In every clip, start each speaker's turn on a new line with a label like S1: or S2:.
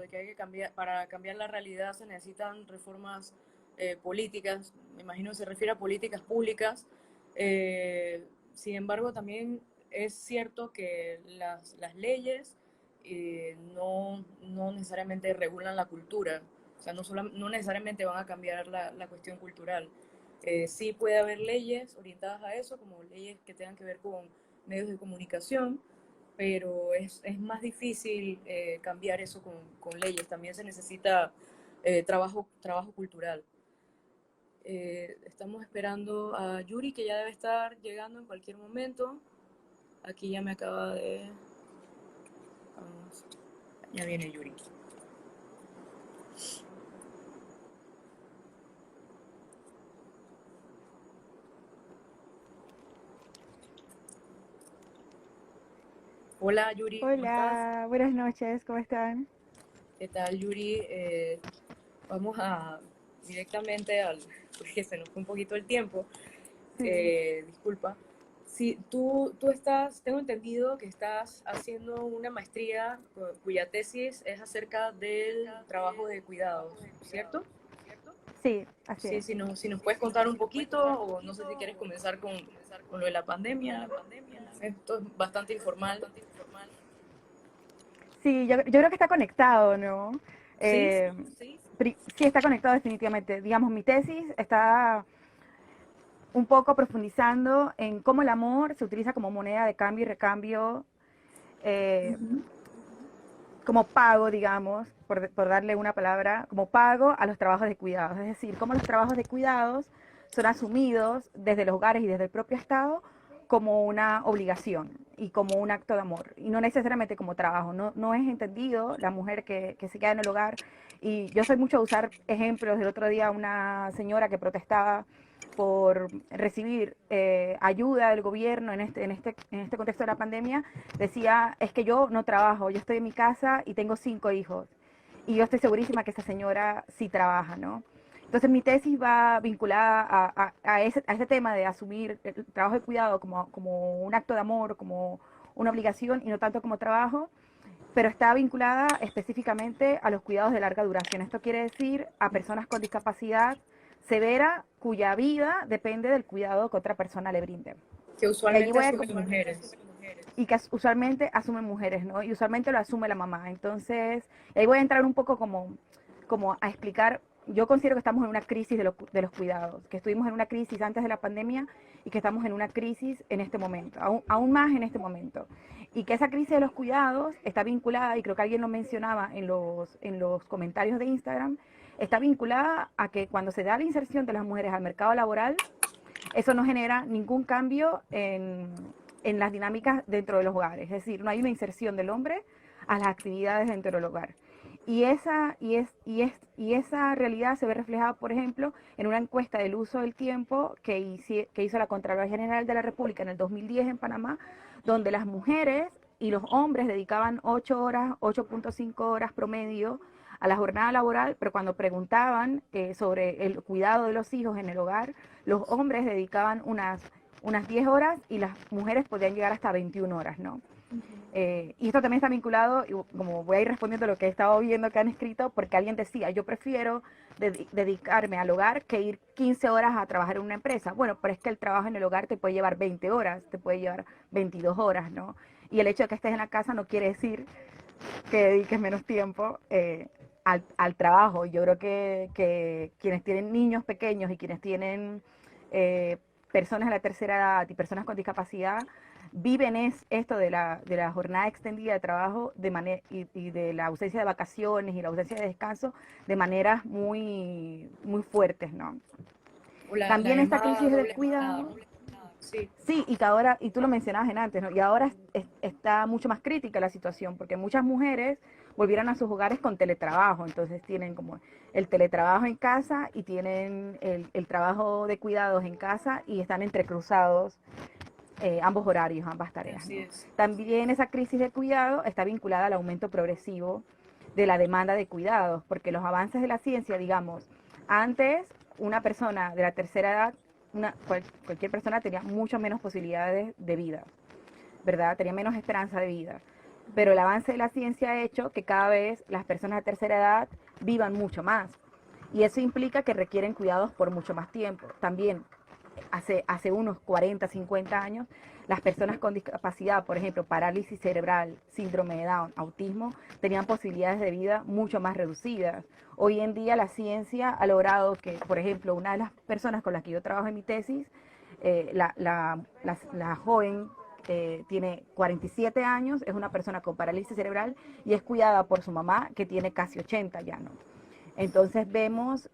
S1: de que hay que cambiar, para cambiar la realidad se necesitan reformas políticas, me imagino que se refiere a políticas públicas. Sin embargo, también es cierto que las leyes no necesariamente regulan la cultura, o sea, no necesariamente van a cambiar la cuestión cultural. Sí puede haber leyes orientadas a eso, como leyes que tengan que ver con medios de comunicación, pero es más difícil cambiar eso con leyes. También se necesita trabajo cultural. Estamos esperando a Yuri, que ya debe estar llegando en cualquier momento. Aquí ya me acaba de... Vamos, ya viene Yuri. Hola Yuri, ¿cómo estás?
S2: Hola, buenas noches, ¿cómo están?
S1: ¿Qué tal Yuri? Vamos a directamente al... porque se nos fue un poquito el tiempo.
S2: Sí,
S1: Disculpa. Sí, tú estás, tengo entendido que estás haciendo una maestría cuya tesis es acerca del trabajo de cuidados, ¿cierto?
S2: sí, así
S1: Sí,
S2: es.
S1: si nos puedes contar un poquito, o no sé si quieres comenzar con lo de la pandemia. Esto es bastante informal.
S2: Sí, yo creo que está conectado, ¿no?
S1: Sí,
S2: Eh, sí, está conectado definitivamente. Digamos, mi tesis está un poco profundizando en cómo el amor se utiliza como moneda de cambio y recambio, eh, como pago, digamos, por darle una palabra, como pago a los trabajos de cuidados. Es decir, cómo los trabajos de cuidados son asumidos desde los hogares y desde el propio Estado como una obligación y como un acto de amor, y no necesariamente como trabajo. No es entendido la mujer que se queda en el hogar. Y yo soy mucho de usar ejemplos. Del otro día una señora que protestaba por recibir ayuda del gobierno en este contexto de la pandemia, decía, es que yo no trabajo, yo estoy en mi casa y tengo 5 hijos. Y yo estoy segurísima que esa señora sí trabaja, ¿no? Entonces mi tesis va vinculada a ese tema de asumir el trabajo de cuidado como un acto de amor, como una obligación y no tanto como trabajo, pero está vinculada específicamente a los cuidados de larga duración. Esto quiere decir a personas con discapacidad severa cuya vida depende del cuidado que otra persona le brinde.
S1: que
S2: Y allí
S1: usualmente
S2: voy a
S1: asumen mujeres.
S2: y que usualmente asumen mujeres, ¿no? Y usualmente lo asume la mamá. Entonces, ahí voy a entrar un poco como a explicar. Yo considero que estamos en una crisis de los cuidados, que estuvimos en una crisis antes de la pandemia y que estamos en una crisis en este momento, aún más en este momento. Y que esa crisis de los cuidados está vinculada, y creo que alguien lo mencionaba en los comentarios de Instagram, está vinculada a que cuando se da la inserción de las mujeres al mercado laboral, eso no genera ningún cambio en las dinámicas dentro de los hogares. Es decir, no hay una inserción del hombre a las actividades dentro del hogar. Y esa realidad se ve reflejada, por ejemplo, en una encuesta del uso del tiempo que hizo la Contraloría General de la República en el 2010 en Panamá, donde las mujeres y los hombres dedicaban 8 horas, 8.5 horas promedio a la jornada laboral, pero cuando preguntaban sobre el cuidado de los hijos en el hogar, los hombres dedicaban unas 10 horas y las mujeres podían llegar hasta 21 horas, ¿no? Y esto también está vinculado, y como voy a ir respondiendo a lo que he estado viendo que han escrito, porque alguien decía, yo prefiero dedicarme al hogar que ir 15 horas a trabajar en una empresa. Bueno, pero es que el trabajo en el hogar te puede llevar 20 horas, te puede llevar 22 horas, ¿no? Y el hecho de que estés en la casa no quiere decir que dediques menos tiempo al trabajo. Yo creo que quienes tienen niños pequeños y quienes tienen eh, personas de la tercera edad y personas con discapacidad viven esto de la jornada extendida de trabajo y de la ausencia de vacaciones y la ausencia de descanso de maneras muy, muy fuertes, ¿no?
S1: O la
S2: También esta
S1: llamada
S2: crisis del
S1: doble jornada,
S2: cuidado.
S1: ¿no? Sí.
S2: Sí, y que ahora, y tú lo mencionabas en antes, ¿no? Y ahora está mucho más crítica la situación, porque muchas mujeres volvieron a sus hogares con teletrabajo, entonces tienen como el teletrabajo en casa y tienen el trabajo de cuidados en casa y están entrecruzados ambos horarios, ambas tareas,
S1: Así
S2: ¿no?
S1: es.
S2: También esa crisis de cuidado está vinculada al aumento progresivo de la demanda de cuidados, porque los avances de la ciencia, digamos, antes una persona de la tercera edad, cualquier persona tenía mucho menos posibilidades de vida, ¿verdad? Tenía menos esperanza de vida. pero el avance de la ciencia ha hecho que cada vez las personas de tercera edad vivan mucho más. Y eso implica que requieren cuidados por mucho más tiempo. También hace unos 40, 50 años, las personas con discapacidad, por ejemplo, parálisis cerebral, síndrome de Down, autismo, tenían posibilidades de vida mucho más reducidas. Hoy en día la ciencia ha logrado que, por ejemplo, una de las personas con las que yo trabajo en mi tesis, la joven tiene 47 años, es una persona con parálisis cerebral y es cuidada por su mamá que tiene casi 80 ya, ¿no? Entonces vemos,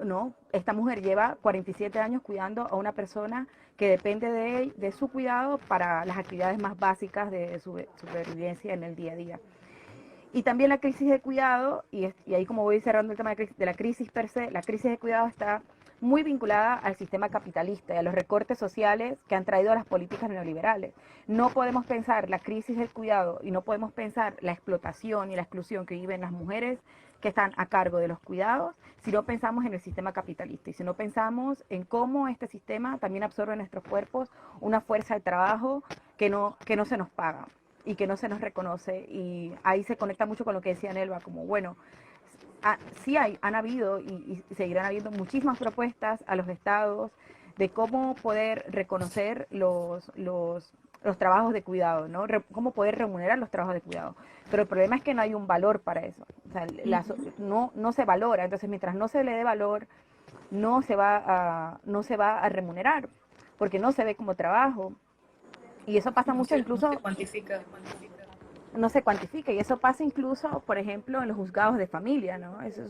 S2: ¿no? Esta mujer lleva 47 años cuidando a una persona que depende de su cuidado para las actividades más básicas de su supervivencia en el día a día. Y también la crisis de cuidado, y ahí como voy cerrando el tema de la crisis per se, la crisis de cuidado está muy vinculada al sistema capitalista y a los recortes sociales que han traído las políticas neoliberales. No podemos pensar la crisis del cuidado y no podemos pensar la explotación y la exclusión que viven las mujeres que están a cargo de los cuidados si no pensamos en el sistema capitalista y si no pensamos en cómo este sistema también absorbe en nuestros cuerpos una fuerza de trabajo que no se nos paga y que no se nos reconoce. Y ahí se conecta mucho con lo que decía Nelva, como bueno, sí han habido y seguirán habiendo muchísimas propuestas a los estados de cómo poder reconocer los trabajos de cuidado, ¿no? Cómo poder remunerar los trabajos de cuidado. Pero el problema es que no hay un valor para eso. O sea, no se valora. Entonces, mientras no se le dé valor, no se va a remunerar, porque no se ve como trabajo. Y eso pasa mucho
S1: No
S2: incluso,
S1: se cuantifica.
S2: no se cuantifica, y eso pasa incluso, por ejemplo, en los juzgados de familia, ¿no? Eso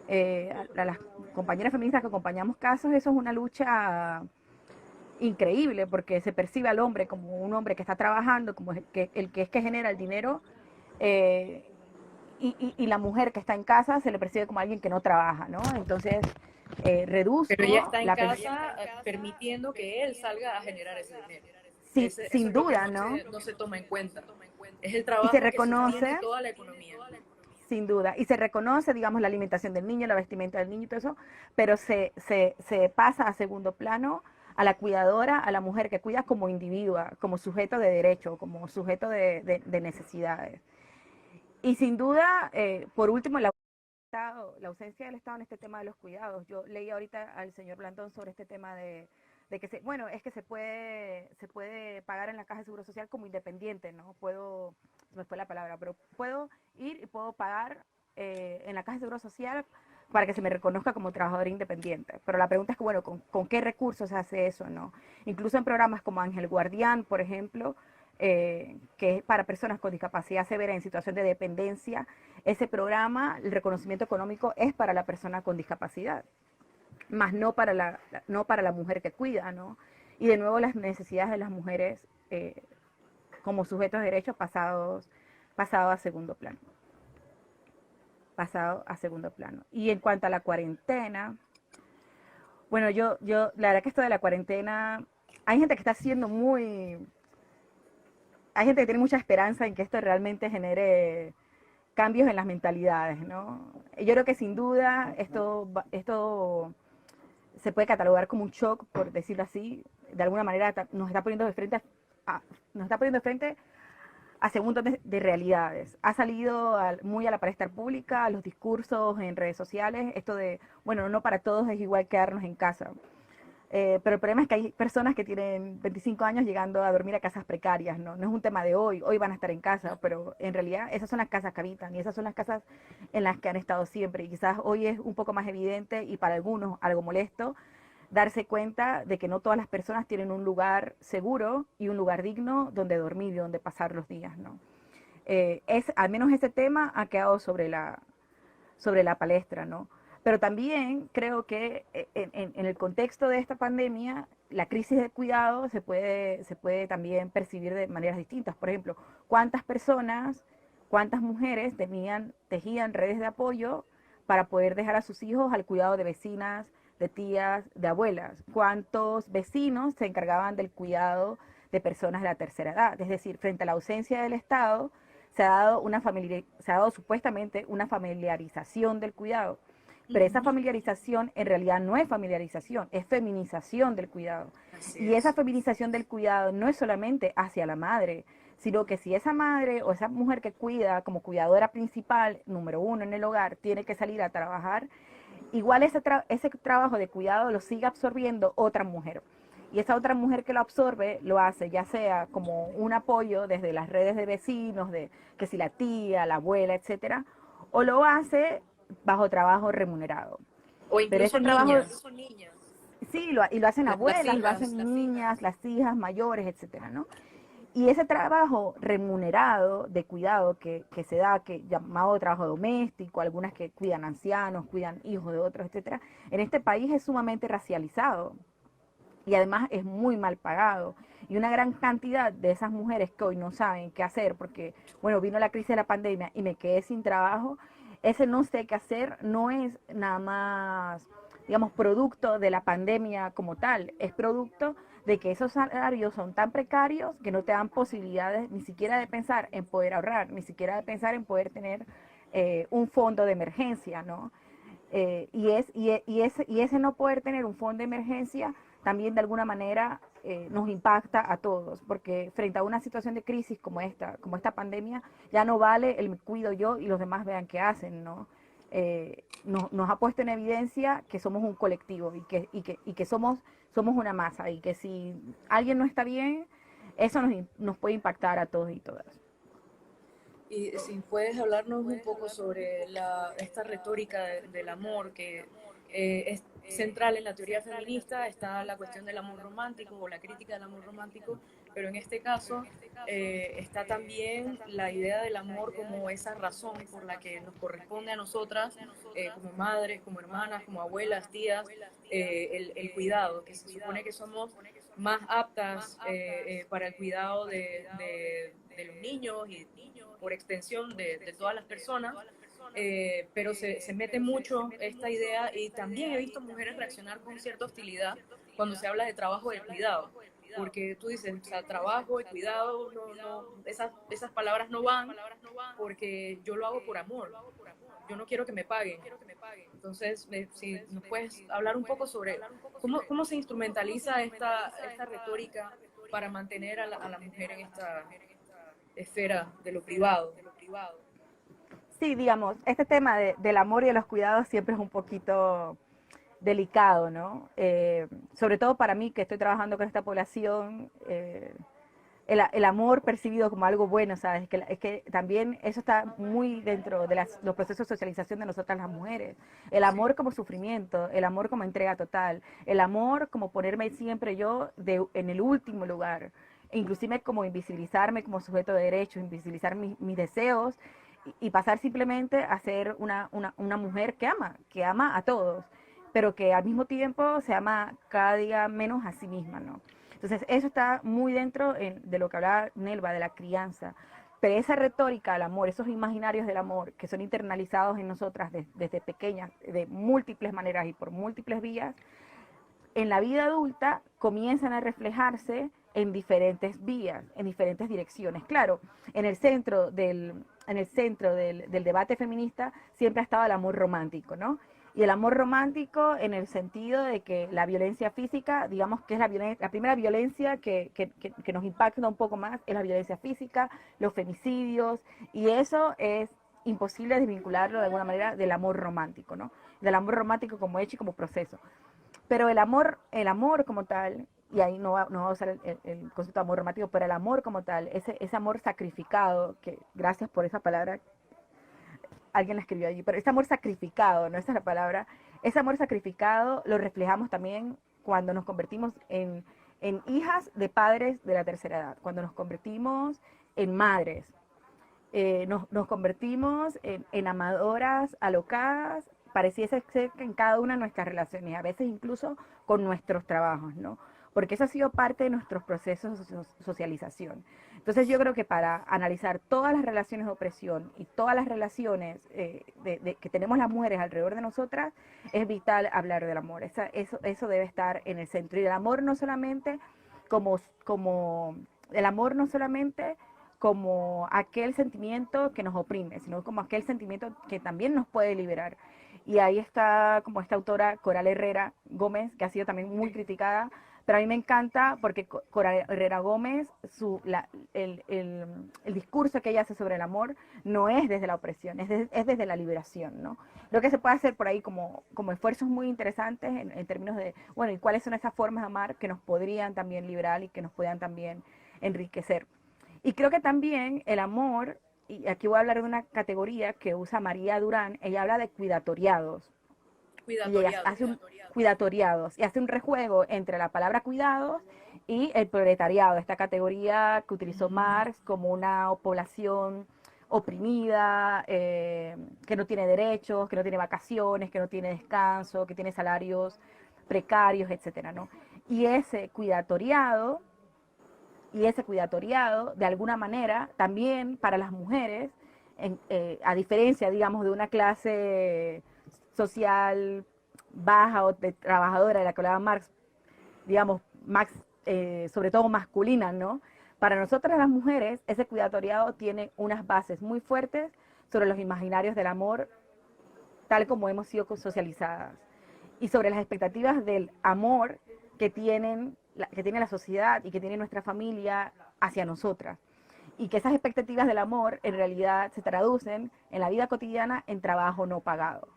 S2: es a las compañeras feministas que acompañamos casos, eso es una lucha increíble, porque se percibe al hombre como un hombre que está trabajando, como el que genera el dinero, eh, y la mujer que está en casa se le percibe como alguien que no trabaja, ¿no? Entonces,
S1: Pero ella
S2: reduzco
S1: está en
S2: la
S1: casa permitiendo que él salga a generar ese dinero. Eso
S2: sin
S1: es lo que
S2: duda, ¿no?
S1: no se toma en cuenta. Es el
S2: Y se
S1: trabajo que sostiene
S2: reconoce,
S1: toda la economía.
S2: sin duda, y se reconoce, digamos, la alimentación del niño, la vestimenta del niño y todo eso, pero se pasa a segundo plano a la cuidadora, a la mujer que cuida como individua, como sujeto de derecho, como sujeto de necesidades. Y sin duda, por último, la ausencia del Estado en este tema de los cuidados. Yo leí ahorita al señor Blandón sobre este tema de que bueno, es que se puede pagar en la Caja de Seguro Social como independiente, ¿no? Se me fue la palabra, pero puedo ir y puedo pagar en la Caja de Seguro Social para que se me reconozca como trabajador independiente. Pero la pregunta es que, bueno, ¿con qué recursos se hace eso, no? Incluso en programas como Ángel Guardián, por ejemplo, que es para personas con discapacidad severa en situación de dependencia, ese programa, el reconocimiento económico es para la persona con discapacidad, más no para la mujer que cuida, ¿no? Y de nuevo las necesidades de las mujeres como sujetos de derechos pasado a segundo plano. Pasado a segundo plano. Y en cuanto a la cuarentena, bueno, la verdad que esto de la cuarentena, hay gente que está haciendo hay gente que tiene mucha esperanza en que esto realmente genere cambios en las mentalidades, ¿no? Yo creo que sin duda esto se puede catalogar como un shock, por decirlo así. De alguna manera nos está poniendo de frente nos está poniendo de frente a segundos de realidades. Ha salido muy a la palestra pública, a los discursos en redes sociales, esto de, bueno, no para todos es igual quedarnos en casa. Pero el problema es que hay personas que tienen 25 años llegando a dormir a casas precarias, ¿no? No es un tema de hoy van a estar en casa, pero en realidad esas son las casas que habitan y esas son las casas en las que han estado siempre. Y quizás hoy es un poco más evidente y para algunos algo molesto darse cuenta de que no todas las personas tienen un lugar seguro y un lugar digno donde dormir y donde pasar los días, ¿no? Al menos ese tema ha quedado sobre la palestra, ¿no? Pero también creo que en el contexto de esta pandemia, la crisis de cuidado se puede también percibir de maneras distintas. Por ejemplo, cuántas mujeres tejían redes de apoyo para poder dejar a sus hijos al cuidado de vecinas, de tías, de abuelas. Cuántos vecinos se encargaban del cuidado de personas de la tercera edad. Es decir, frente a la ausencia del Estado, se ha dado supuestamente una familiarización del cuidado, pero esa familiarización en realidad no es familiarización, es feminización del cuidado.
S1: Así
S2: Y esa
S1: es.
S2: feminización del cuidado no es solamente hacia la madre, sino que si esa madre o esa mujer que cuida como cuidadora principal, número uno en el hogar, tiene que salir a trabajar, igual ese trabajo de cuidado lo sigue absorbiendo otra mujer. Y esa otra mujer que lo absorbe lo hace ya sea como un apoyo desde las redes de vecinos, de que si la tía, la abuela, etcétera, o lo hace bajo trabajo remunerado.
S1: O
S2: Pero
S1: incluso
S2: ese trabajo,
S1: niñas,
S2: sí, y lo hacen
S1: las
S2: abuelas, lo
S1: hijas.
S2: hacen niñas, las hijas mayores, etcétera, ¿no? Y ese trabajo remunerado de cuidado que se da, que llamado trabajo doméstico, algunas que cuidan ancianos, cuidan hijos de otros, etcétera, en este país es sumamente racializado y además es muy mal pagado. Y una gran cantidad de esas mujeres que hoy no saben qué hacer porque, bueno, vino la crisis de la pandemia y me quedé sin trabajo, ese no sé qué hacer no es nada más, digamos, producto de la pandemia como tal, es producto de que esos salarios son tan precarios que no te dan posibilidades ni siquiera de pensar en poder ahorrar, ni siquiera de pensar en poder tener un fondo de emergencia, ¿no? Y ese no poder tener un fondo de emergencia también de alguna manera nos impacta a todos, porque frente a una situación de crisis como esta pandemia, ya no vale el me cuido yo y los demás vean qué hacen, ¿no? Nos ha puesto en evidencia que somos un colectivo y que somos una masa y que si alguien no está bien, eso nos puede impactar a todos y todas.
S1: Y si puedes hablarnos un poco sobre esta retórica del amor que es central en la teoría feminista, está la cuestión del amor romántico o la crítica del amor romántico, pero en este caso está también la idea del amor como esa razón por la que nos corresponde a nosotras, como madres, como hermanas, como abuelas, tías, el cuidado, que se supone que somos más aptas para el cuidado de los niños y por extensión de todas las personas, pero se mete mucho esta idea y también he visto mujeres reaccionar con cierta hostilidad cuando se habla de trabajo de cuidado, porque tú dices, o sea, trabajo y cuidado, esas palabras no van porque yo lo hago por amor, yo no quiero que me paguen. Entonces, si nos puedes hablar un poco sobre cómo se instrumentaliza esta retórica para mantener a la mujer en esta esfera de lo privado.
S2: Sí, digamos, este tema del amor y de los cuidados siempre es un poquito delicado, ¿no? Sobre todo para mí que estoy trabajando con esta población, el amor percibido como algo bueno, ¿sabes? Es que también eso está muy dentro de los procesos de socialización de nosotras las mujeres. El
S1: Sí.
S2: amor como sufrimiento, el amor como entrega total, el amor como ponerme siempre yo en el último lugar, e inclusive como invisibilizarme como sujeto de derechos, invisibilizar mis deseos y pasar simplemente a ser una mujer que ama a todos, pero que al mismo tiempo se ama cada día menos a sí misma, ¿no? Entonces, eso está muy dentro de lo que hablaba Nelva, de la crianza. Pero esa retórica del amor, esos imaginarios del amor que son internalizados en nosotras desde pequeñas, de múltiples maneras y por múltiples vías, en la vida adulta comienzan a reflejarse en diferentes vías, en diferentes direcciones. Claro, en el centro del debate feminista siempre ha estado el amor romántico, ¿no? Y el amor romántico en el sentido de que la violencia física, digamos que es la primera violencia que nos impacta un poco más, es la violencia física, los femicidios, y eso es imposible desvincularlo de alguna manera del amor romántico, ¿no? Del amor romántico como hecho y como proceso. Pero el amor como tal, y ahí no va a usar el concepto de amor romántico, pero el amor como tal, ese amor sacrificado, que gracias por esa palabra, alguien la escribió allí, pero ese amor sacrificado, no esa es la palabra, ese amor sacrificado lo reflejamos también cuando nos convertimos en hijas de padres de la tercera edad, cuando nos convertimos en madres, nos convertimos en amadoras alocadas, pareciese ser que en cada una de nuestras relaciones, a veces incluso con nuestros trabajos, ¿no? Porque eso ha sido parte de nuestros procesos de socialización. Entonces yo creo que para analizar todas las relaciones de opresión y todas las relaciones que tenemos las mujeres alrededor de nosotras, es vital hablar del amor. Eso debe estar en el centro. Y el amor no solamente el amor no solamente como aquel sentimiento que nos oprime, sino como aquel sentimiento que también nos puede liberar. Y ahí está como esta autora Coral Herrera Gómez, que ha sido también muy criticada, pero a mí me encanta porque Cora Herrera Gómez, el discurso que ella hace sobre el amor no es desde la opresión, es desde la liberación, ¿no? Creo que se puede hacer por ahí como esfuerzos muy interesantes en términos de, bueno, y cuáles son esas formas de amar que nos podrían también liberar y que nos puedan también enriquecer. Y creo que también el amor, y aquí voy a hablar de una categoría que usa María Durán, ella habla de cuidatoriados. Y ella hace un cuidatoriados y hace un rejuego entre la palabra cuidados y el proletariado, esta categoría que utilizó Marx como una población oprimida, que no tiene derechos, que no tiene vacaciones, que no tiene descanso, que tiene salarios precarios, etcétera, ¿no? Y ese cuidatoriado, de alguna manera, también para las mujeres, a diferencia, digamos, de una clase social baja o de trabajadora de la que hablaba Marx, digamos, sobre todo masculina, ¿no? Para nosotras las mujeres, ese cuidatoriado tiene unas bases muy fuertes sobre los imaginarios del amor, tal como hemos sido socializadas, y sobre las expectativas del amor que tiene la sociedad y que tiene nuestra familia hacia nosotras. Y que esas expectativas del amor en realidad se traducen en la vida cotidiana en trabajo no pagado.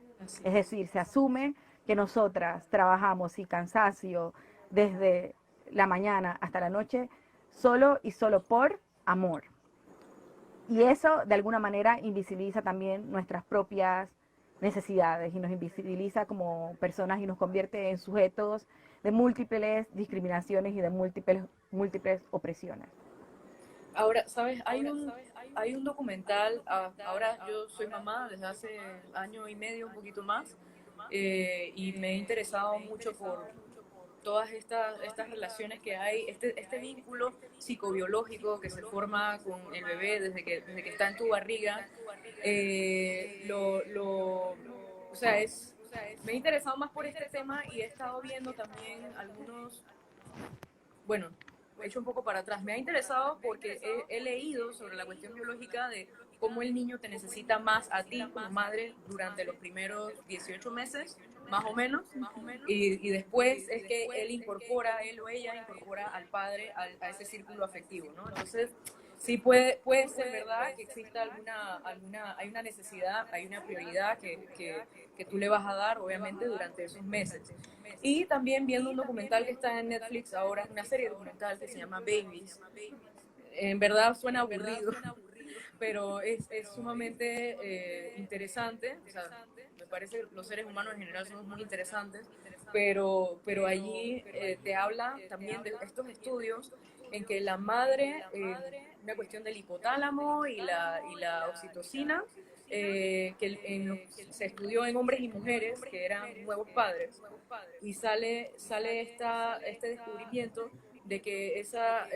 S2: Es decir, se asume que nosotras trabajamos sin cansancio desde la mañana hasta la noche solo y solo por amor. Y eso de alguna manera invisibiliza también nuestras propias necesidades y nos invisibiliza como personas y nos convierte en sujetos de múltiples discriminaciones y de múltiples opresiones.
S1: Ahora, ¿sabes? Hay un documental, ahora yo soy mamá desde hace año y medio, un poquito más, y me he interesado mucho por todas estas relaciones que hay, este vínculo psicobiológico que se forma con el bebé desde que está en tu barriga, o sea, me he interesado más por este tema y he estado viendo también algunos, bueno, he hecho un poco para atrás. Me ha interesado porque he leído sobre la cuestión biológica de cómo el niño te necesita más a ti como madre durante los primeros 18 meses, más o menos, y después es que él o ella incorpora al padre a ese círculo afectivo, ¿no? Entonces, sí puede ser verdad que exista hay una necesidad, hay una prioridad que tú le vas a dar, obviamente, durante esos meses. Y también viendo un documental que está en Netflix ahora, una serie documental que se llama Babies. En verdad suena aburrido, pero es sumamente interesante. O sea, me parece que los seres humanos en general somos muy interesantes, pero allí te habla también de estos estudios en que la madre, una cuestión del hipotálamo y la oxitocina, se estudió en hombres y mujeres que eran nuevos padres, y sale este descubrimiento de que esa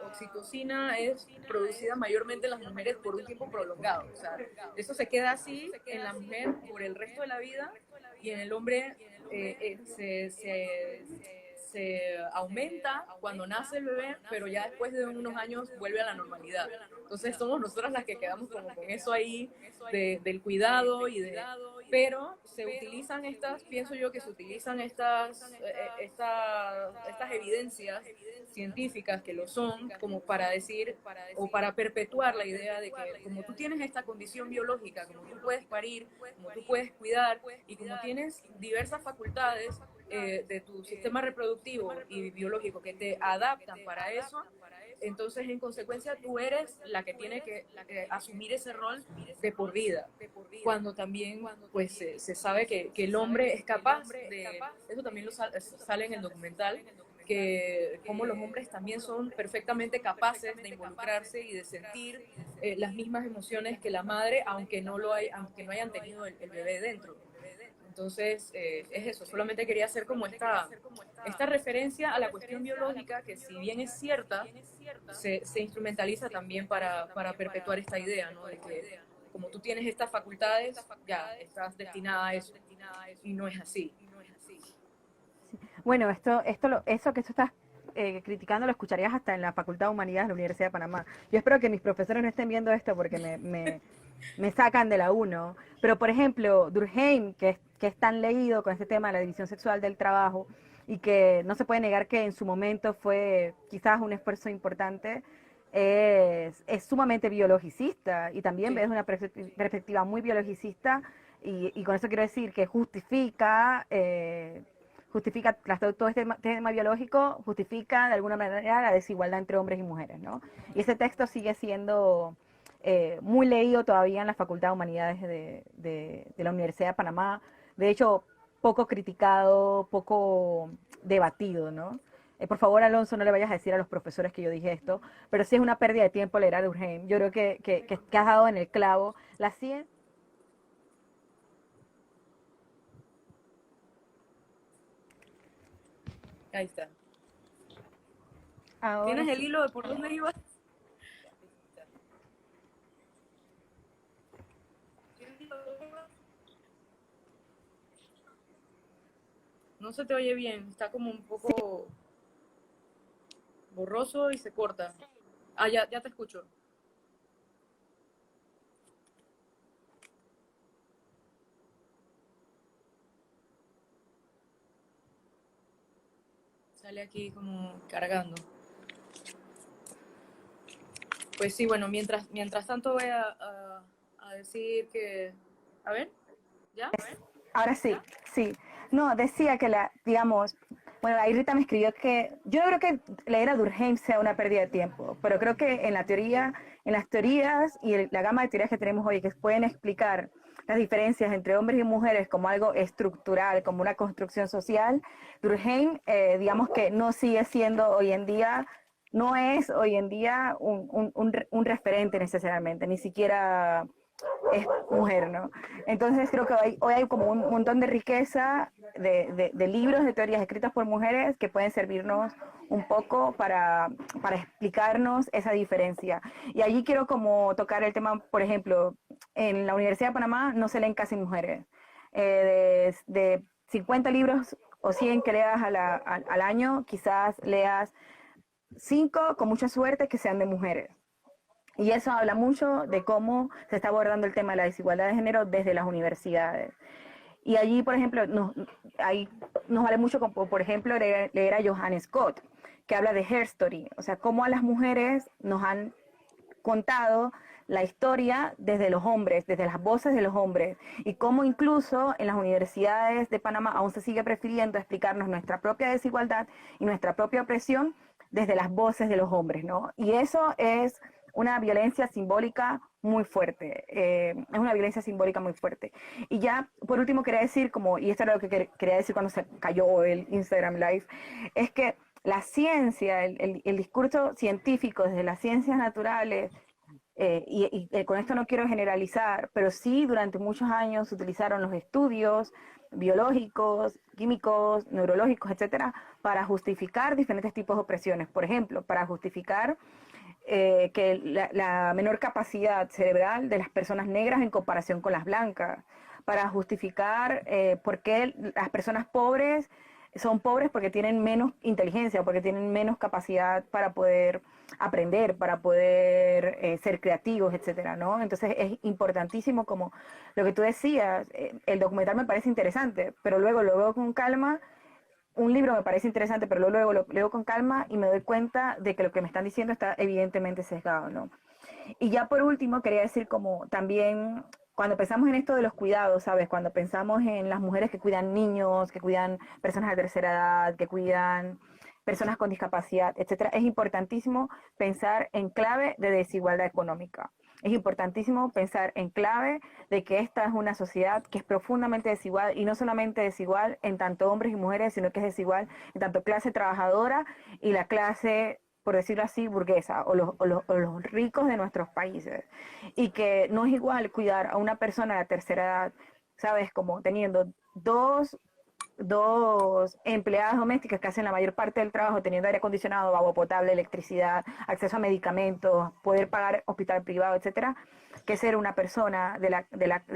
S1: oxitocina es producida mayormente en las mujeres por un tiempo prolongado. O sea, eso se queda así en la mujer por el resto de la vida, y en el hombre se aumenta cuando nace el bebé, pero ya después de unos años vuelve a la normalidad. Entonces somos nosotras las que quedamos como con eso ahí del cuidado pero se utilizan pienso yo que se utilizan estas evidencias científicas que lo son como para decir o para perpetuar la idea de que como tú tienes esta condición biológica, como tú puedes parir, como tú puedes cuidar y como tienes diversas facultades de tu sistema reproductivo y biológico que te adaptan para eso, entonces en consecuencia tú eres la que tiene que asumir ese rol de por vida, cuando también pues se sabe que el hombre es capaz eso también sale en el documental, que como los hombres también son perfectamente capaces de involucrarse y de sentir las mismas emociones que la madre, aunque aunque no hayan tenido el bebé dentro. Entonces, es eso, solamente quería hacer como esta referencia a la cuestión biológica que, si bien es cierta, se instrumentaliza también para perpetuar esta idea, ¿no? De que como tú tienes estas facultades, ya estás destinada a eso, y no es así.
S2: Bueno, eso que tú estás criticando lo escucharías hasta en la Facultad de Humanidades de la Universidad de Panamá. Yo espero que mis profesores no estén viendo esto porque me sacan de la uno. Pero, por ejemplo, Durkheim, que es tan leído con este tema de la división sexual del trabajo, y que no se puede negar que en su momento fue quizás un esfuerzo importante, es sumamente biologicista y también
S1: Sí,
S2: ves una perspectiva muy biologicista y con eso quiero decir que justifica, justifica todo este tema biológico, justifica de alguna manera la desigualdad entre hombres y mujeres, ¿no? Y ese texto sigue siendo muy leído todavía en la Facultad de Humanidades de la Universidad de Panamá. De hecho, poco criticado, poco debatido, ¿no? Por favor, Alonso, no le vayas a decir a los profesores que yo dije esto, pero sí es una pérdida de tiempo leer a Durkheim. Yo creo que has dado en el clavo. La ciencia...
S1: ahí está.
S2: Ahora
S1: ¿Tienes el
S2: sí.
S1: hilo de por dónde ibas? No se te oye bien, está como un
S2: Sí,
S1: poco borroso y se corta. Ah, ya te escucho. Sale aquí como cargando. Pues sí, bueno, mientras tanto voy a decir que... A ver, ¿ya?
S2: ahora sí, sí. No, decía que digamos, bueno, la Rita me escribió que yo creo que leer a Durkheim sea una pérdida de tiempo, pero creo que en la teoría, en las teorías y la gama de teorías que tenemos hoy que pueden explicar las diferencias entre hombres y mujeres como algo estructural, como una construcción social, Durkheim, digamos que no sigue siendo hoy en día, no es hoy en día un referente necesariamente, ni siquiera es mujer, ¿no? Entonces creo que hoy hay como un montón de riqueza de libros, de teorías escritas por mujeres que pueden servirnos un poco para explicarnos esa diferencia. Y allí quiero como tocar el tema, por ejemplo, en la Universidad de Panamá no se leen casi mujeres. De 50 libros o 100 que leas al año, quizás leas 5 con mucha suerte que sean de mujeres. Y eso habla mucho de cómo se está abordando el tema de la desigualdad de género desde las universidades. Y allí, por ejemplo, ahí nos vale mucho, como, por ejemplo, leer a Johannes Scott, que habla de Her Story, o sea, cómo a las mujeres nos han contado la historia desde los hombres, desde las voces de los hombres, y cómo incluso en las universidades de Panamá aún se sigue prefiriendo explicarnos nuestra propia desigualdad y nuestra propia opresión desde las voces de los hombres, ¿no? Y eso es una violencia simbólica muy fuerte, es una violencia simbólica muy fuerte. Y ya, por último, quería decir, como, y esto era lo que quería decir cuando se cayó el Instagram Live, es que la ciencia, el discurso científico desde las ciencias naturales, con esto no quiero generalizar, pero sí durante muchos años se utilizaron los estudios biológicos, químicos, neurológicos, etcétera, para justificar diferentes tipos de opresiones. Por ejemplo, para justificar que la menor capacidad cerebral de las personas negras en comparación con las blancas, para justificar por qué las personas pobres son pobres porque tienen menos inteligencia, porque tienen menos capacidad para poder aprender, para poder ser creativos, etcétera, ¿no? Entonces es importantísimo como lo que tú decías, el documental me parece interesante, pero luego lo veo con calma, un libro me parece interesante, pero luego lo leo con calma y me doy cuenta de que lo que me están diciendo está evidentemente sesgado, ¿no? Y ya por último, quería decir como también, cuando pensamos en esto de los cuidados, ¿sabes? Cuando pensamos en las mujeres que cuidan niños, que cuidan personas de tercera edad, que cuidan personas con discapacidad, etcétera, es importantísimo pensar en clave de desigualdad económica. Es importantísimo pensar en clave de que esta es una sociedad que es profundamente desigual y no solamente desigual en tanto hombres y mujeres, sino que es desigual en tanto clase trabajadora y la clase, por decirlo así, burguesa o los ricos de nuestros países. Y que no es igual cuidar a una persona de tercera edad, ¿sabes? Como teniendo dos empleadas domésticas que hacen la mayor parte del trabajo, teniendo aire acondicionado, agua potable, electricidad, acceso a medicamentos, poder pagar hospital privado, etcétera, que ser una persona de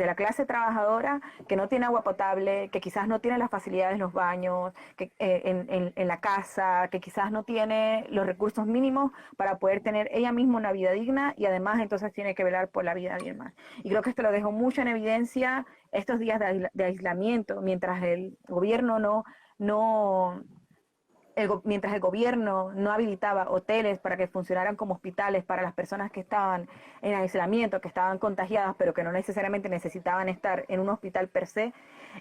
S2: la clase trabajadora que no tiene agua potable, que quizás no tiene las facilidades en los baños, que, en la casa, que quizás no tiene los recursos mínimos para poder tener ella misma una vida digna y además entonces tiene que velar por la vida de alguien más. Y creo que esto lo dejo mucho en evidencia estos días de aislamiento, mientras el gobierno no mientras el gobierno no habilitaba hoteles para que funcionaran como hospitales para las personas que estaban en aislamiento, que estaban contagiadas, pero que no necesariamente necesitaban estar en un hospital per se,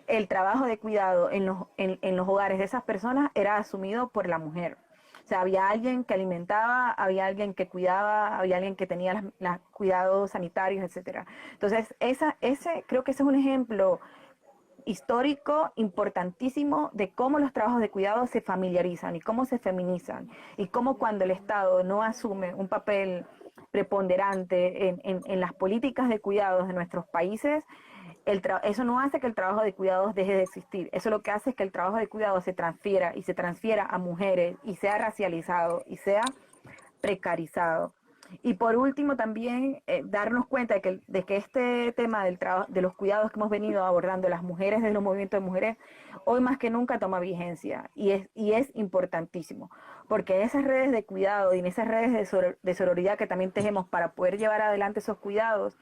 S2: el trabajo de cuidado en los hogares de esas personas era asumido por la mujer. O sea, había alguien que alimentaba, había alguien que cuidaba, había alguien que tenía los cuidados sanitarios, etcétera. Entonces, creo que ese es un ejemplo histórico importantísimo de cómo los trabajos de cuidado se familiarizan y cómo se feminizan y cómo cuando el Estado no asume un papel preponderante en las políticas de cuidados de nuestros países, eso no hace que el trabajo de cuidados deje de existir. Eso lo que hace es que el trabajo de cuidados se transfiera a mujeres y sea racializado y sea precarizado. Y por último también darnos cuenta de que este tema de los cuidados que hemos venido abordando las mujeres desde los movimientos de mujeres, hoy más que nunca toma vigencia y es importantísimo, porque en esas redes de cuidado y en esas redes de sororidad que también tejemos para poder llevar adelante esos cuidados,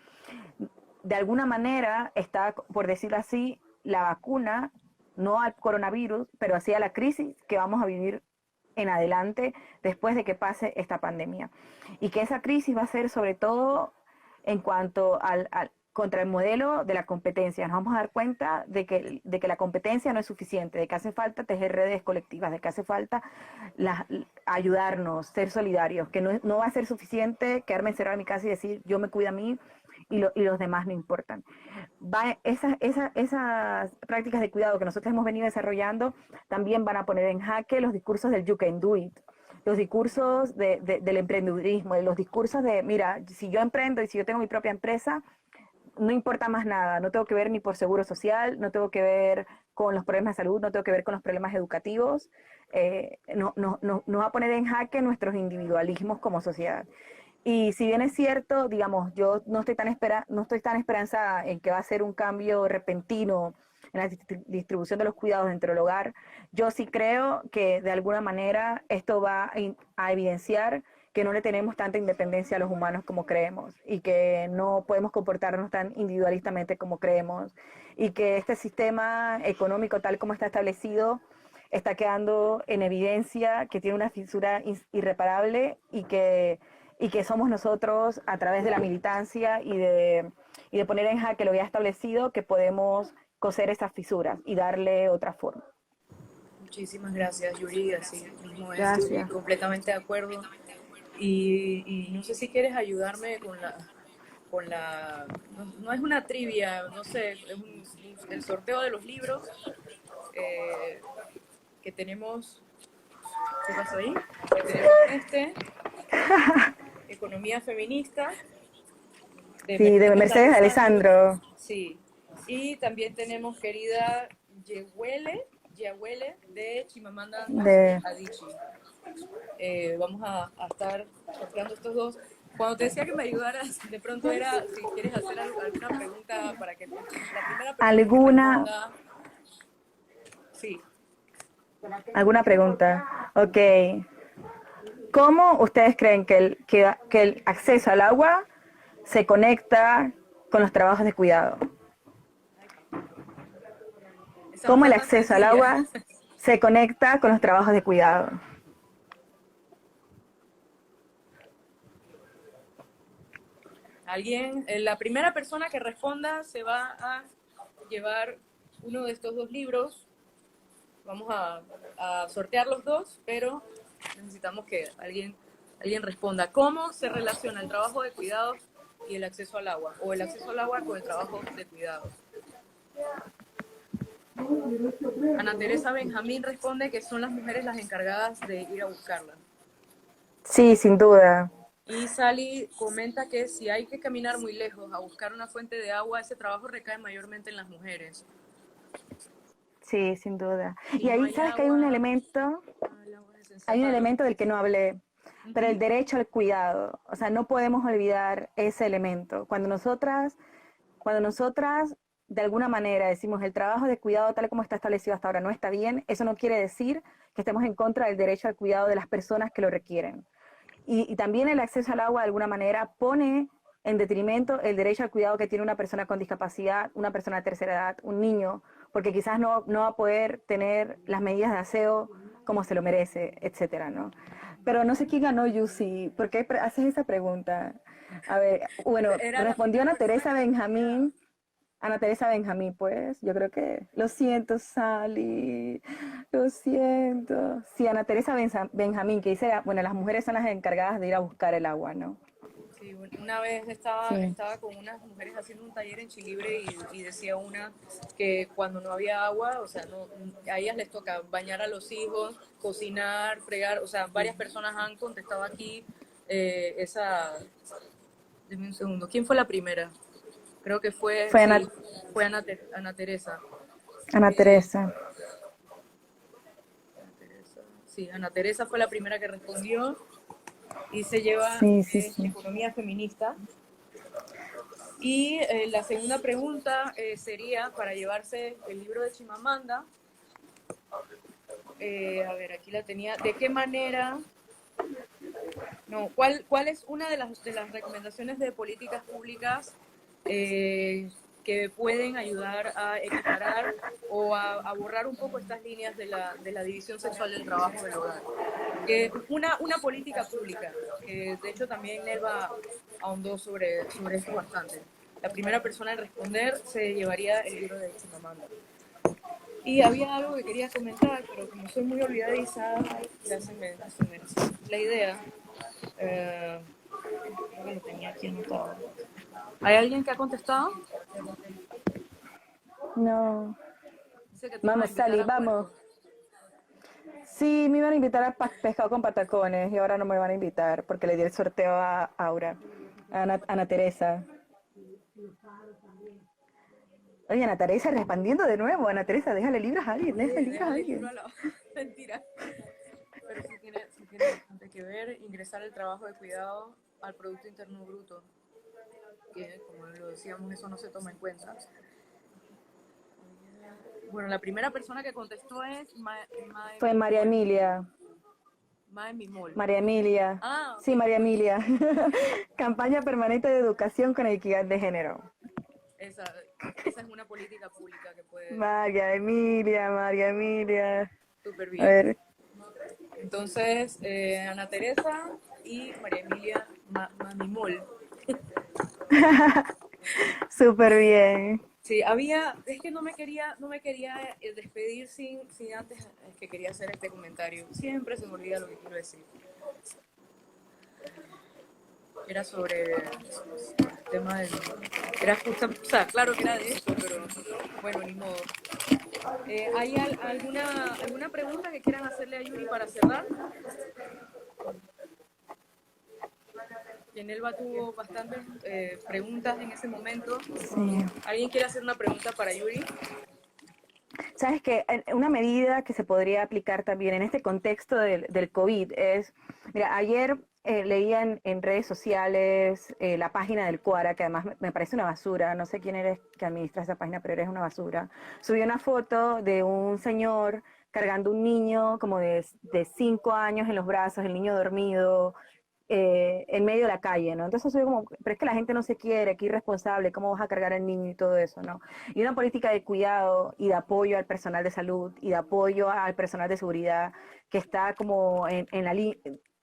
S2: de alguna manera está, por decirlo así, la vacuna, no al coronavirus, pero así a la crisis que vamos a vivir en adelante después de que pase esta pandemia. Y que esa crisis va a ser sobre todo en cuanto contra el modelo de la competencia. Nos vamos a dar cuenta de que la competencia no es suficiente, de que hace falta tejer redes colectivas, de que hace falta ayudarnos, ser solidarios, que no va a ser suficiente quedarme encerrado en mi casa y decir yo me cuido a mí y los demás no importan. Esas prácticas de cuidado que nosotros hemos venido desarrollando también van a poner en jaque los discursos del you can do it, los discursos del emprendedurismo, los discursos de, mira, si yo emprendo y si yo tengo mi propia empresa, no importa más nada, no tengo que ver ni por seguro social, no tengo que ver con los problemas de salud, no tengo que ver con los problemas educativos, no va a poner en jaque nuestros individualismos como sociedad. Y si bien es cierto, digamos, yo no estoy tan esperanzada en que va a ser un cambio repentino en la distribución de los cuidados dentro del hogar, yo sí creo que de alguna manera esto va a evidenciar que no le tenemos tanta independencia a los humanos como creemos y que no podemos comportarnos tan individualistamente como creemos y que este sistema económico tal como está establecido está quedando en evidencia que tiene una fisura irreparable y que somos nosotros a través de la militancia y de poner en jaque lo ya establecido que podemos coser esas fisuras y darle otra forma.
S1: Muchísimas gracias, Yuri, así mismo estoy
S2: Gracias.
S1: completamente de acuerdo. Y no sé si quieres ayudarme no es una trivia, no sé, es el sorteo de los libros que tenemos. ¿Qué pasó ahí? Que tenemos Economía Feminista,
S2: Sí, de Mercedes Alessandro.
S1: Sí, y también tenemos querida Yehuele de Chimamanda Adichie. Vamos a estar sorteando estos dos. Cuando te decía que me ayudaras, de pronto era si quieres hacer alguna pregunta para que la primera persona
S2: ¿Alguna?
S1: Que responda, sí.
S2: ¿Alguna pregunta? Ok. ¿Cómo ustedes creen que el acceso al agua se conecta con los trabajos de cuidado? ¿Cómo el acceso al agua se conecta con los trabajos de cuidado?
S1: Alguien, la primera persona que responda se va a llevar uno de estos dos libros. Vamos a sortear los dos, pero necesitamos que alguien responda. ¿Cómo se relaciona el trabajo de cuidados y el acceso al agua? O el acceso al agua con el trabajo de cuidados. Ana Teresa Benjamín responde que son las mujeres las encargadas de ir a buscarla.
S2: Sí, sin duda.
S1: Y Sally comenta que si hay que caminar muy lejos a buscar una fuente de agua, ese trabajo recae mayormente en las mujeres.
S2: Sí, sin duda. Y ahí sabes que hay un elemento del que no hablé, pero el derecho al cuidado. O sea, no podemos olvidar ese elemento. Cuando nosotras de alguna manera decimos el trabajo de cuidado tal como está establecido hasta ahora no está bien, eso no quiere decir que estemos en contra del derecho al cuidado de las personas que lo requieren. Y también el acceso al agua de alguna manera pone en detrimento el derecho al cuidado que tiene una persona con discapacidad, una persona de tercera edad, un niño, porque quizás no va a poder tener las medidas de aseo como se lo merece, etcétera, ¿no? Pero no sé quién ganó, Yusi. ¿Por qué haces esa pregunta? A ver, bueno,
S1: Era la
S2: respondió
S1: primera
S2: Ana
S1: persona
S2: Teresa
S1: que respondía.
S2: Benjamín. Ana Teresa Benjamín, pues, yo creo que, lo siento, Sally, lo siento. Sí, Ana Teresa Benjamín, que dice, bueno, las mujeres son las encargadas de ir a buscar el agua, ¿no?
S1: Sí, una vez estaba,
S2: Sí.
S1: estaba con unas mujeres haciendo un taller en Chilibre y decía una que cuando no había agua, o sea, no, a ellas les toca bañar a los hijos, cocinar, fregar, o sea, varias personas han contestado aquí esa... Dime un segundo, ¿quién fue la primera? Creo que fue,
S2: Fue
S1: sí, fue Ana Teresa.
S2: Ana
S1: Eh,
S2: Teresa.
S1: sí, Ana Teresa fue la primera que respondió y se lleva
S2: Sí, sí, sí.
S1: economía feminista. Y la segunda pregunta sería para llevarse el libro de Chimamanda. A ver, aquí la tenía. ¿De qué manera? No, ¿cuál es una de las recomendaciones de políticas públicas que pueden ayudar a equiparar o a borrar un poco estas líneas de la división sexual del trabajo del hogar? Una política pública, que de hecho también Nelva ahondó sobre esto bastante. La primera persona en responder se llevaría el libro de Chimamanda. Y había algo que quería comentar, pero como soy muy olvidadiza, ya se me la idea. Creo que lo tenía aquí anotado. ¿Hay alguien que ha contestado?
S2: No.
S1: Dice que te iban a
S2: Vamos,
S1: invitar
S2: Sally,
S1: a
S2: vamos.
S1: puerco.
S2: Sí, me iban a invitar a pescado con patacones y ahora no me van a invitar porque le di el sorteo a Aura, a Ana Teresa. Oye, Ana Teresa respondiendo de nuevo. Ana Teresa, déjale libros a alguien, déjale
S1: Oye,
S2: libros a
S1: déjale el libro
S2: alguien.
S1: a la... Mentira. Pero sí tiene bastante que ver ingresar el trabajo de cuidado al Producto Interno Bruto, que como lo decíamos, eso no se toma en cuenta. Bueno, la primera persona que contestó es
S2: Fue María
S1: Mol.
S2: Emilia.
S1: Mae Mimol.
S2: María Emilia.
S1: Ah, ok,
S2: Sí, María
S1: perdón.
S2: Emilia. Campaña permanente de educación con equidad de género.
S1: Esa es una política pública que puede
S2: María Emilia, María Emilia.
S1: súper
S2: A
S1: bien.
S2: ver.
S1: Entonces, Ana Teresa y María Emilia Mamimol.
S2: Súper bien.
S1: Sí, es que no me quería despedir sin antes, es que quería hacer este comentario. Siempre se me olvida lo que quiero decir. Era sobre el tema del... Era justo, o sea, claro que era de esto, pero bueno, ni modo. ¿Hay alguna pregunta que quieran hacerle a Yuri para cerrar? Nelva tuvo bastantes preguntas en ese momento.
S2: Sí.
S1: ¿Alguien quiere hacer una pregunta para Yuri?
S2: Sabes que una medida que se podría aplicar también en este contexto del COVID es, mira, ayer leía en redes sociales la página del Cuara, que además me parece una basura, no sé quién eres que administra esa página, pero eres una basura. Subió una foto de un señor cargando un niño como de 5 años en los brazos, el niño dormido, en medio de la calle, ¿no? Entonces soy como, pero es que la gente no se quiere, qué irresponsable, ¿cómo vas a cargar al niño y todo eso, ¿no? Y una política de cuidado y de apoyo al personal de salud y de apoyo al personal de seguridad que está como en la línea,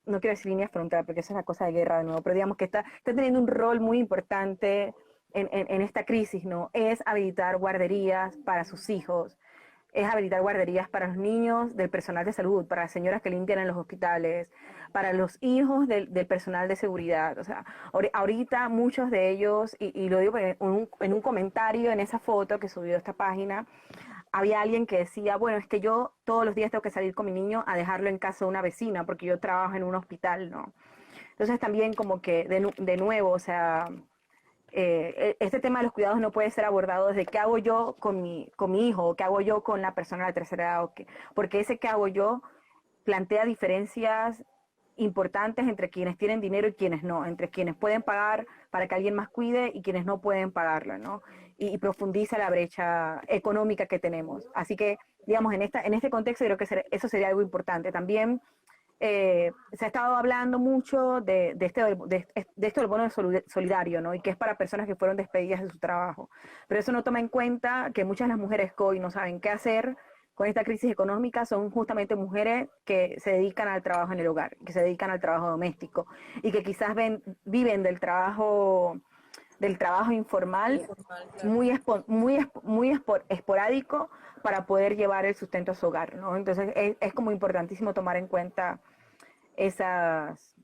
S2: no quiero decir línea frontal porque esa es la cosa de guerra de nuevo, pero digamos que está teniendo un rol muy importante en esta crisis, ¿no? Es habilitar guarderías para sus hijos, es habilitar guarderías para los niños del personal de salud, para las señoras que limpian en los hospitales, para los hijos del personal de seguridad. O sea, ahorita muchos de ellos, y lo digo en un comentario en esa foto que subió esta página, había alguien que decía, bueno, es que yo todos los días tengo que salir con mi niño a dejarlo en casa de una vecina porque yo trabajo en un hospital, ¿no? Entonces también como que de nuevo, o sea, este tema de los cuidados no puede ser abordado desde qué hago yo con mi hijo, o qué hago yo con la persona de la tercera edad, porque ese qué hago yo plantea diferencias importantes entre quienes tienen dinero y quienes no, entre quienes pueden pagar para que alguien más cuide y quienes no pueden pagarlo, ¿no? Y profundiza la brecha económica que tenemos. Así que, digamos, en este contexto creo que eso sería algo importante. También se ha estado hablando mucho de esto del bono solidario, ¿no? Y que es para personas que fueron despedidas de su trabajo. Pero eso no toma en cuenta que muchas de las mujeres COI no saben qué hacer con esta crisis económica son justamente mujeres que se dedican al trabajo en el hogar, que se dedican al trabajo doméstico y que quizás viven del trabajo informal
S1: Informal, claro.
S2: esporádico para poder llevar el sustento a su hogar, ¿no? Entonces es como importantísimo tomar en cuenta esas,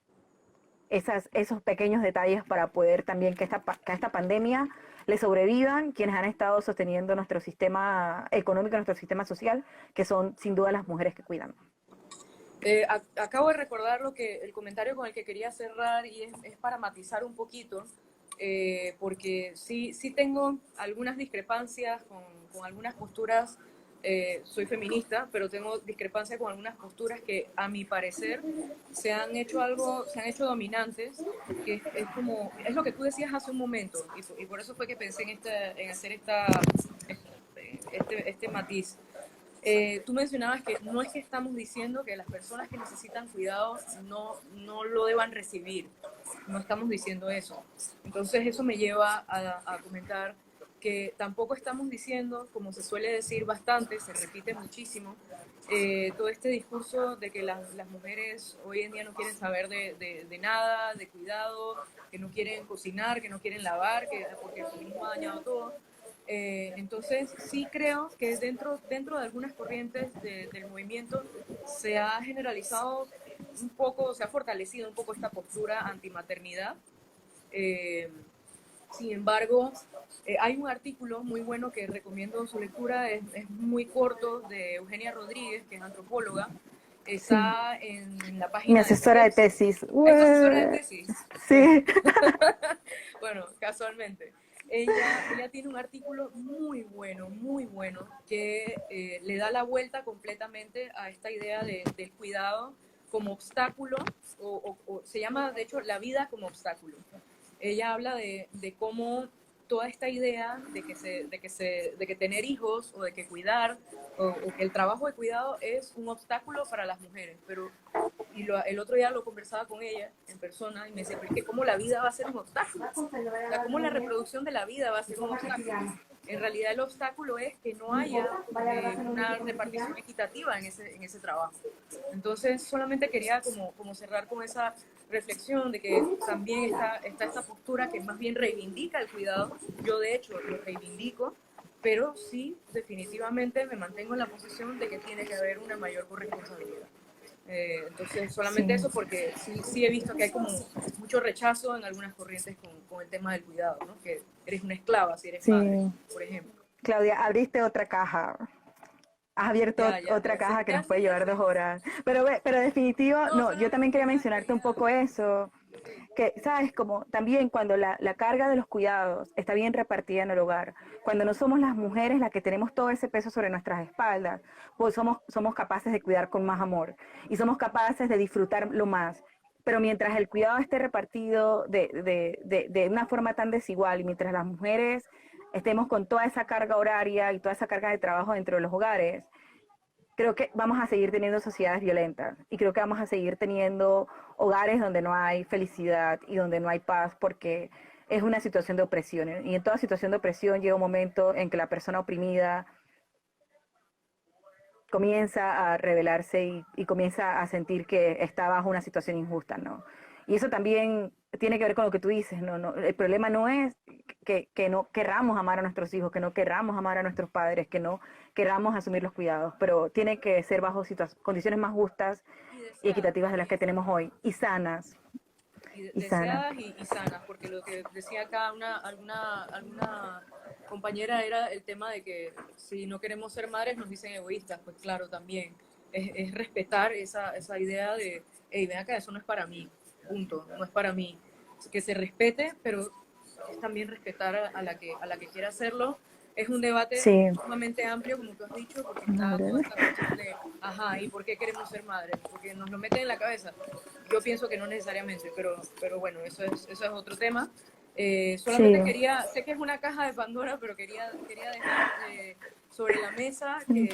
S2: esos pequeños detalles para poder también que a esta pandemia le sobrevivan quienes han estado sosteniendo nuestro sistema económico, nuestro sistema social, que son sin duda las mujeres que cuidan.
S1: Acabo de recordar el comentario con el que quería cerrar y es para matizar un poquito, porque sí tengo algunas discrepancias con algunas posturas. Soy feminista, pero tengo discrepancia con algunas posturas que, a mi parecer, se han hecho dominantes, que es lo que tú decías hace un momento, y por eso fue que pensé en hacer este matiz. Tú mencionabas que no es que estamos diciendo que las personas que necesitan cuidado no lo deban recibir, no estamos diciendo eso. Entonces eso me lleva a comentar que tampoco estamos diciendo, como se suele decir bastante, se repite muchísimo, todo este discurso de que las mujeres hoy en día no quieren saber de nada, de cuidado, que no quieren cocinar, que no quieren lavar, porque el feminismo ha dañado todo. Entonces sí creo que dentro de algunas corrientes del movimiento se ha generalizado un poco, se ha fortalecido un poco esta postura antimaternidad. Sin embargo, hay un artículo muy bueno que recomiendo su lectura, es muy corto, de Eugenia Rodríguez, que es antropóloga. Está en la
S2: Mi
S1: página de
S2: asesora de
S1: CIEPS.
S2: tesis.
S1: ¿Es tu asesora de tesis?
S2: Sí.
S1: Bueno, casualmente. Ella tiene un artículo muy bueno, que le da la vuelta completamente a esta idea del cuidado como obstáculo, o se llama, de hecho, la vida como obstáculo. Ella habla de cómo toda esta idea de que tener hijos o de que cuidar o que el trabajo de cuidado es un obstáculo para las mujeres, pero el otro día lo conversaba con ella en persona y me decía, pero es que cómo la vida va a ser un obstáculo, o sea, cómo la reproducción de la vida va a ser un obstáculo. En realidad el obstáculo es que no haya una repartición equitativa en ese trabajo. Entonces solamente quería como cerrar con esa reflexión de que también está esta postura que más bien reivindica el cuidado. Yo de hecho lo reivindico, pero sí definitivamente me mantengo en la posición de que tiene que haber una mayor corresponsabilidad. Entonces solamente
S2: Sí.
S1: eso, porque sí he visto que hay como mucho rechazo en algunas corrientes con el tema del cuidado, ¿no? Que eres una esclava si eres madre,
S2: Sí.
S1: por ejemplo.
S2: Claudia, abriste otra caja. Has abierto otra caja que
S1: Ya
S2: nos puede
S1: sé,
S2: llevar 2 horas. Pero definitivo,
S1: no,
S2: no, yo también
S1: solamente
S2: quería
S1: quería,
S2: mencionarte un poco eso, que, sabes, como también cuando la carga de los cuidados está bien repartida en el hogar, cuando no somos las mujeres las que tenemos todo ese peso sobre nuestras espaldas, pues somos capaces de cuidar con más amor y somos capaces de disfrutarlo más. Pero mientras el cuidado esté repartido de una forma tan desigual y mientras las mujeres estemos con toda esa carga horaria y toda esa carga de trabajo dentro de los hogares, creo que vamos a seguir teniendo sociedades violentas y creo que vamos a seguir teniendo hogares donde no hay felicidad y donde no hay paz porque es una situación de opresión. Y en toda situación de opresión llega un momento en que la persona oprimida comienza a rebelarse y comienza a sentir que está bajo una situación injusta, ¿no? Y eso también tiene que ver con lo que tú dices, ¿no? El problema no es que no querramos amar a nuestros hijos, que no querramos amar a nuestros padres, que no queramos asumir los cuidados, pero tiene que ser bajo condiciones más justas
S1: y
S2: y
S1: deseadas
S2: equitativas de las
S1: también.
S2: que tenemos hoy, y sanas, y sanas.
S1: Deseadas y sanas, porque lo que decía acá alguna compañera era el tema de que si no queremos ser madres nos dicen egoístas, pues claro, también es respetar esa idea de, hey, ven acá, eso no es para mí, punto, no es para mí, que se respete, pero es también respetar a la que quiera hacerlo. Es un debate
S2: Sí.
S1: sumamente amplio, como tú has dicho, porque está
S2: Madre.
S1: toda esta cuestión de, ajá, ¿y por qué queremos ser madres? Porque nos lo meten en la cabeza. Yo pienso que no necesariamente, pero bueno, eso es otro tema. Solamente
S2: Sí.
S1: quería, sé que es una caja de Pandora, pero quería dejar sobre la mesa
S2: Sí.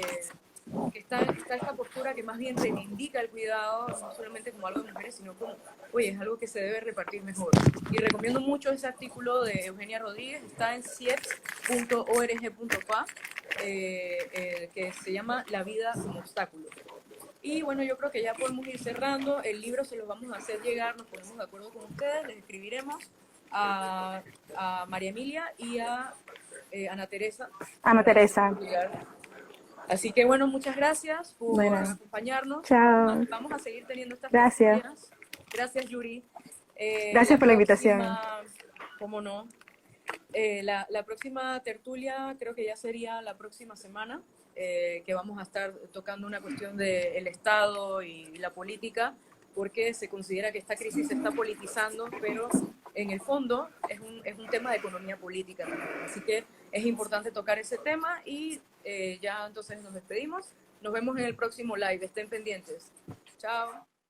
S1: que está esta postura que más bien reivindica el cuidado, no solamente como algo de mujeres, sino como, oye, es algo que se debe repartir mejor. Y recomiendo mucho ese artículo de Eugenia Rodríguez, está en cieps.org.pa. que se llama La vida como obstáculo. Y bueno, yo creo que ya podemos ir cerrando. El libro se los vamos a hacer llegar, nos ponemos de acuerdo con ustedes, les escribiremos a María Emilia y a Ana Teresa.
S2: Ana Teresa.
S1: Así que bueno, muchas gracias por
S2: Bueno,
S1: acompañarnos.
S2: chao.
S1: Vamos a seguir teniendo estas
S2: Gracias.
S1: tertulias. Gracias, Yuri.
S2: Gracias por la invitación.
S1: ¿Cómo no? La próxima tertulia creo que ya sería la próxima semana, que vamos a estar tocando una cuestión del Estado y la política, porque se considera que esta crisis se está politizando, pero en el fondo es un tema de economía política también. Así que es importante tocar ese tema y ya entonces nos despedimos. Nos vemos en el próximo live. Estén pendientes. Chao.